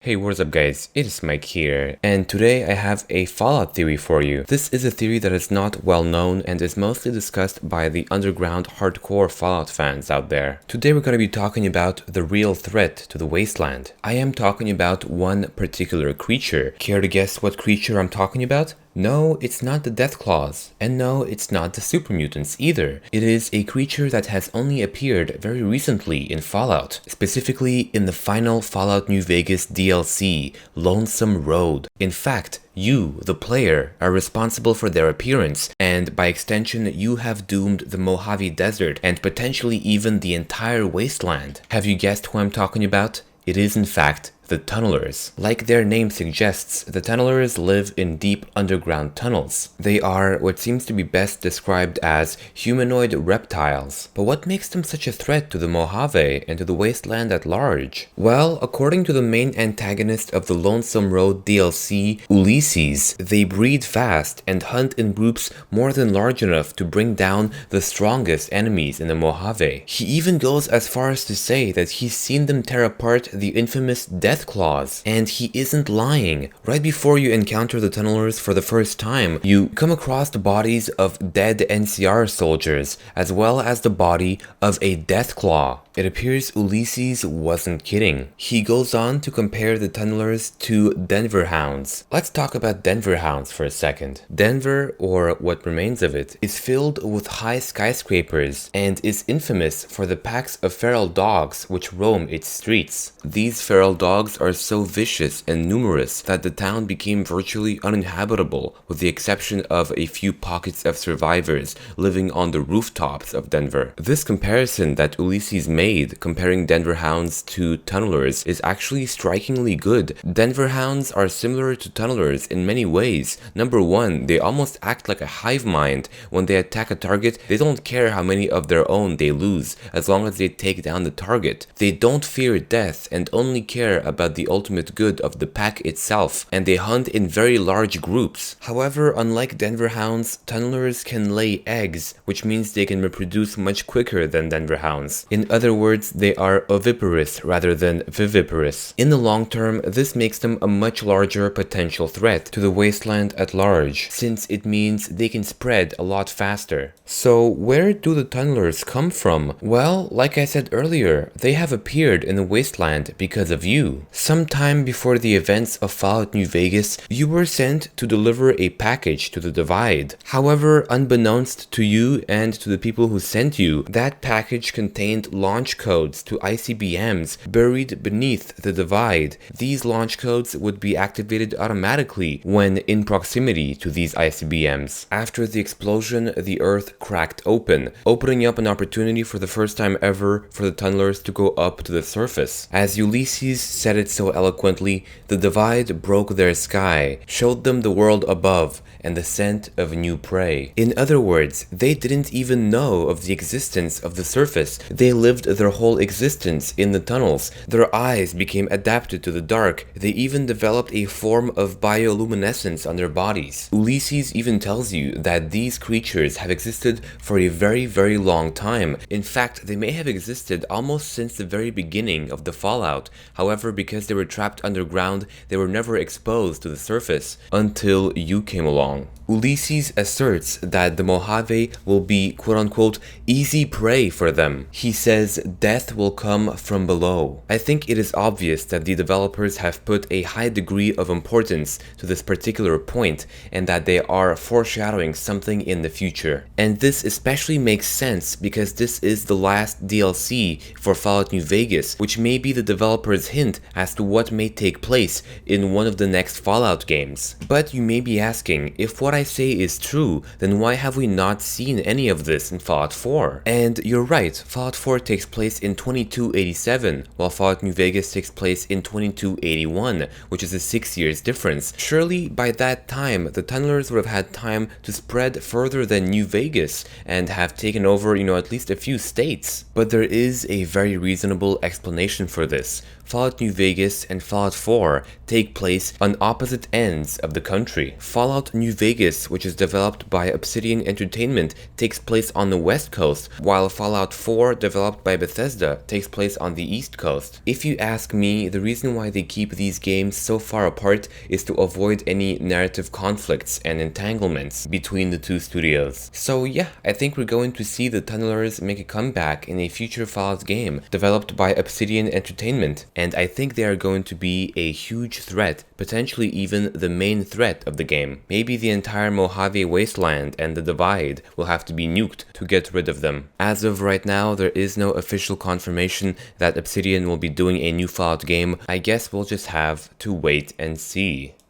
Hey, what's up guys, it is Mike here, and today I have a Fallout theory for you. This is a theory that is not well known and is mostly discussed by the underground hardcore Fallout fans out there. Today we're going to be talking about the real threat to the wasteland. I am talking about one particular creature. Care to guess what creature I'm talking about? No, it's not the Deathclaws, and no, it's not the super mutants either. It is a creature that has only appeared very recently in Fallout, specifically in the final Fallout New Vegas DLC, Lonesome Road. In fact, you, the player, are responsible for their appearance, and by extension, you have doomed the Mojave Desert and potentially even the entire wasteland. Have you guessed who I'm talking about? It is in fact the Tunnelers. Like their name suggests, the Tunnelers live in deep underground tunnels. They are what seems to be best described as humanoid reptiles. But what makes them such a threat to the Mojave and to the wasteland at large? Well, according to the main antagonist of the Lonesome Road DLC, Ulysses, they breed fast and hunt in groups more than large enough to bring down the strongest enemies in the Mojave. He even goes as far as to say that he's seen them tear apart the infamous Deathclaws, and he isn't lying. Right before you encounter the Tunnelers for the first time, you come across the bodies of dead NCR soldiers, as well as the body of a Deathclaw. It appears Ulysses wasn't kidding. He goes on to compare the Tunnelers to Denver Hounds. Let's talk about Denver Hounds for a second. Denver, or what remains of it, is filled with high skyscrapers and is infamous for the packs of feral dogs which roam its streets. These feral dogs are so vicious and numerous that the town became virtually uninhabitable, with the exception of a few pockets of survivors living on the rooftops of Denver. This comparison that Ulysses made comparing Denver Hounds to Tunnelers is actually strikingly good. Denver Hounds are similar to Tunnelers in many ways. Number one, they almost act like a hive mind. When they attack a target, they don't care how many of their own they lose, as long as they take down the target. They don't fear death and only care about the ultimate good of the pack itself, and they hunt in very large groups. However, unlike Denver Hounds, Tunnelers can lay eggs, which means they can reproduce much quicker than Denver Hounds. In other words, they are oviparous rather than viviparous. In the long term, this makes them a much larger potential threat to the wasteland at large, since it means they can spread a lot faster. So where do the Tunnelers come from? Well, like I said earlier, they have appeared in the wasteland because of you. Sometime before the events of Fallout New Vegas, you were sent to deliver a package to the Divide. However, unbeknownst to you and to the people who sent you, that package contained launch codes to ICBMs buried beneath the Divide. These launch codes would be activated automatically when in proximity to these ICBMs. After the explosion, the Earth cracked open, opening up an opportunity for the first time ever for the Tunnelers to go up to the surface. As Ulysses said it so eloquently, the Divide broke their sky, showed them the world above and the scent of new prey. In other words, they didn't even know of the existence of the surface. They lived their whole existence in the tunnels. Their eyes became adapted to the dark. They even developed a form of bioluminescence on their bodies. Ulysses even tells you that these creatures have existed for a very, very long time. In fact, they may have existed almost since the very beginning of the Fallout. However, because they were trapped underground, they were never exposed to the surface until you came along. Ulysses asserts that the Mojave will be quote-unquote easy prey for them. He says death will come from below. I think it is obvious that the developers have put a high degree of importance to this particular point and that they are foreshadowing something in the future. And this especially makes sense because this is the last DLC for Fallout New Vegas, which may be the developers' hint as to what may take place in one of the next Fallout games. But you may be asking, if what I say is true, then why have we not seen any of this in Fallout 4? And you're right, Fallout 4 takes place in 2287, while Fallout New Vegas takes place in 2281, which is a 6 years difference. Surely by that time, the Tunnelers would have had time to spread further than New Vegas and have taken over, at least a few states. But there is a very reasonable explanation for this. Fallout New Vegas and Fallout 4 take place on opposite ends of the country. Fallout New Vegas, which is developed by Obsidian Entertainment, takes place on the west coast, while Fallout 4, developed by Bethesda, takes place on the east coast. If you ask me, the reason why they keep these games so far apart is to avoid any narrative conflicts and entanglements between the two studios. So yeah, I think we're going to see the Tunnelers make a comeback in a future Fallout game developed by Obsidian Entertainment, and I think they are going to be a huge threat, potentially even the main threat of the game. Maybe the entire Mojave Wasteland and the Divide will have to be nuked to get rid of them. As of right now, there is no official confirmation that Obsidian will be doing a new Fallout game. I guess we'll just have to wait and see.